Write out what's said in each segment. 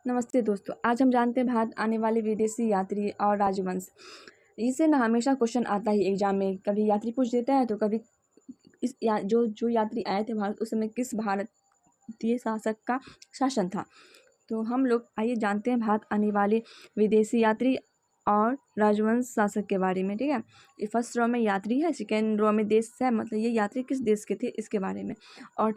नमस्ते दोस्तों, आज हम जानते हैं भारत आने वाले विदेशी यात्री और राजवंश। इससे ना हमेशा क्वेश्चन आता ही एग्जाम में, कभी यात्री पूछ देता है तो कभी जो यात्री आए थे भारत उस समय किस भारतीय शासक का शासन था। तो हम लोग आइए जानते हैं भारत आने वाले विदेशी यात्री और राजवंश शासक के बारे में। ठीक है, ये फर्स्ट रो में यात्री है, सेकेंड रो में देश है, मतलब ये यात्री किस देश के थे इसके बारे में, और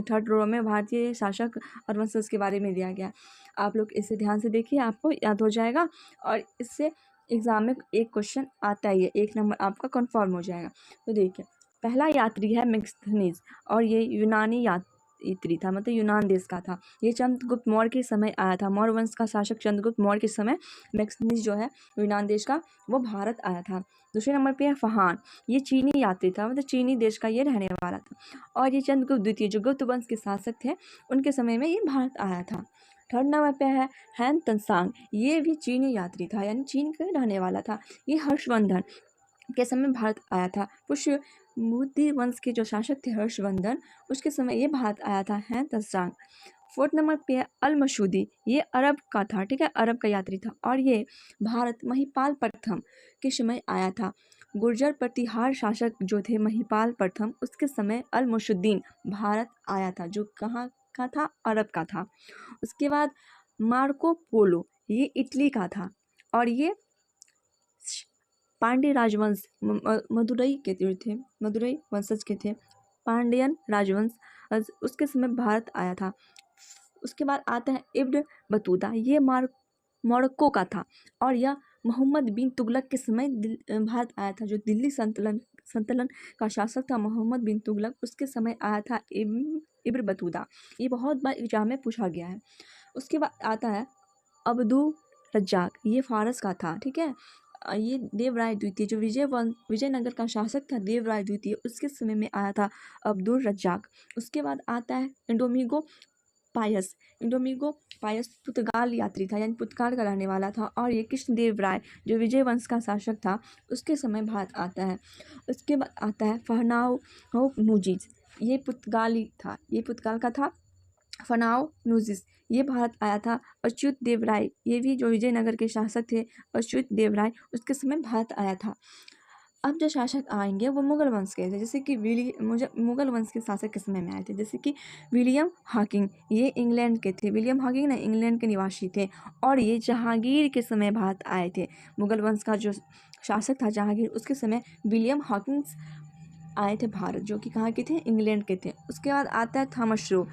थर्ड रो में भारतीय शासक और वंशज के बारे में दिया गया। आप लोग इसे ध्यान से देखिए, आपको याद हो जाएगा और इससे एग्जाम में एक क्वेश्चन आता ही है, 1 नंबर आपका कन्फर्म हो जाएगा। तो देखिए, पहला यात्री है मेगस्थनीज और ये यूनानी यात्री था, मतलब यूनान देश का था। ये चंद्रगुप्त मौर्य के समय आया था। मौर्य वंश का शासक चंद्रगुप्त मौर्य के समय मेगस्थनीज जो है यूनान देश का, वो भारत आया था। दूसरे नंबर पे है फहान, ये चीनी यात्री था, मतलब चीनी देश का ये रहने वाला था। और ये चंद्रगुप्त द्वितीय जो गुप्त वंश के शासक थे उनके समय में ये भारत आया था। थर्ड नंबर पे है हैन तंसांग, ये भी चीनी यात्री था, यानी चीन का रहने वाला था। ये हर्षवर्धन के समय भारत आया था। पुष्यभूति वंश के जो शासक थे हर्षवर्धन, उसके समय ये भारत आया था, हैन तंसांग। फोर्थ नंबर पे है अल मसूदी, ये अरब का था, ठीक है, अरब का यात्री था और ये भारत महिपाल प्रथम के समय आया था। गुर्जर प्रतिहार शासक जो थे महिपाल प्रथम, उसके समय अल मसूद्दीन भारत आया था, जो कहाँ का था, अरब का था। उसके बाद मार्को पोलो, ये इटली का था और ये पांड्य राजवंश मदुरई के थे, मदुरई वंशज के थे, पांड्यन राजवंश, उसके समय भारत आया था। उसके बाद आता है इब्न बतूता, ये मोरक्को का था और यह मोहम्मद बिन तुगलक के समय भारत आया था। जो दिल्ली संतलन का शासक था मोहम्मद बिन तुगलक, उसके समय आया था इब्न बतूता। ये बहुत बार एग्जाम में पूछा गया है। उसके बाद आता है अब्दुल रज्जाक, ये फारस का था, ठीक है। ये देवराय द्वितीय जो विजयनगर का शासक था, देवराय द्वितीय, उसके समय में आया था अब्दुल रज्जाक। उसके बाद आता है इंडोमिगो पायस पुर्तगाल यात्री था, यानी पुर्तगाल का रहने वाला था और ये कृष्णदेव राय जो विजय वंश का शासक था, उसके समय भारत आता है। उसके बाद आता है फहनाओ नूजीज, ये पुर्तगाली था, ये पुर्तगाल का था। फनाओ नूजिस, ये भारत आया था। अच्युत देव राय, ये भी जो विजयनगर के शासक थे, अच्युत देव राय, उसके समय भारत आया था। अब जो शासक आएंगे वो मुगल वंश के थे, जैसे कि मुगल वंश के शासक के समय में आए थे, जैसे कि विलियम हॉकिंग, ये इंग्लैंड के थे। विलियम हॉकिंग ना इंग्लैंड के निवासी थे और ये जहांगीर के समय भारत आए थे। मुगल वंश का जो शासक था जहांगीर, उसके समय विलियम हॉकिंग आए थे भारत, जो कि कहाँ के थे, इंग्लैंड के थे। उसके बाद आता है थॉमस रो,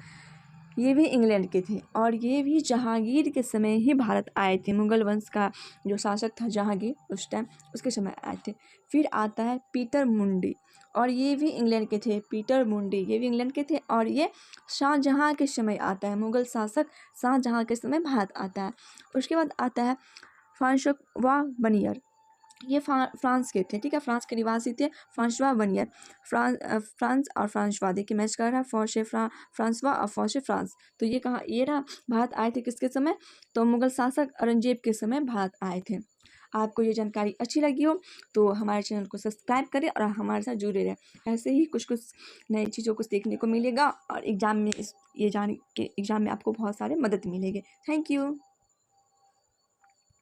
ये भी इंग्लैंड के थे और ये भी जहांगीर के समय ही भारत आए थे। मुगल वंश का जो शासक था जहांगीर, उस टाइम उसके समय आए थे। फिर आता है पीटर मुंडी और ये भी इंग्लैंड के थे। पीटर मुंडी ये भी इंग्लैंड के थे और ये शाहजहाँ के समय आता है, मुगल शासक शाहजहाँ के समय भारत आता है। उसके बाद आता है फ्रांसवा बनियर, ये फ्रांस के थे, ठीक है, फ्रांस के निवासी थे। फ्रांसवा बनियर, फ्रांस और फ्रांसवा देखिए मैच कर रहा है, फौशे फ्रांसवा और फौशे फ्रांस। तो ये कहाँ, ये रहा, भारत आए थे किसके समय, तो मुगल शासक औरंगजेब के समय भारत आए थे। आपको ये जानकारी अच्छी लगी हो तो हमारे चैनल को सब्सक्राइब करें और हमारे साथ जुड़े रहें। ऐसे ही कुछ नई चीज़ों को सीखने को मिलेगा और एग्जाम में ये जान के एग्जाम में आपको बहुत सारे मदद मिलेंगे। Thank you.